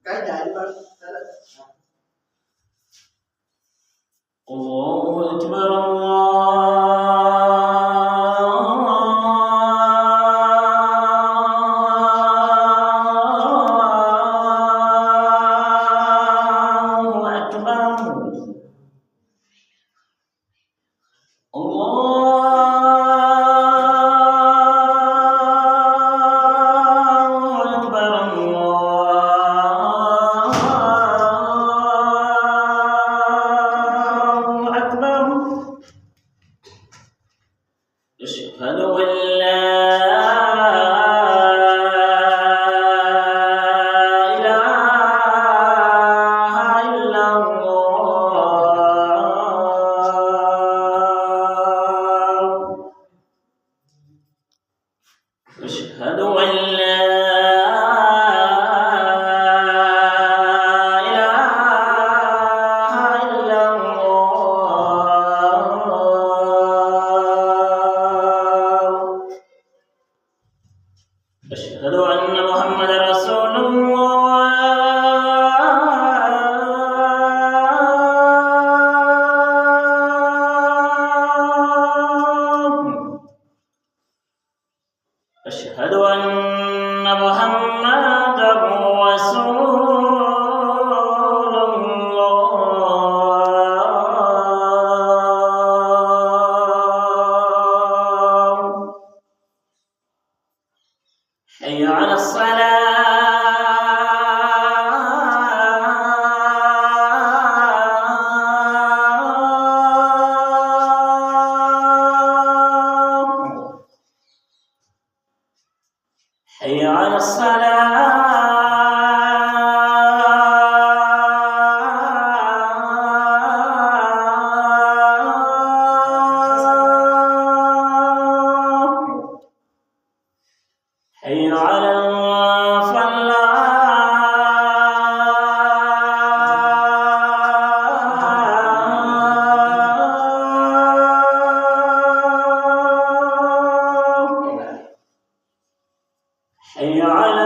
cái đại ba الله أكبر أشهد أن لا إله إلا الله أشهد أن لا إله إلا الله أشهد أن محمدا رسول الله أشهد أن محمدا رسول الله حي على الصلاة حي على الصلاة حي على الفلاح حي على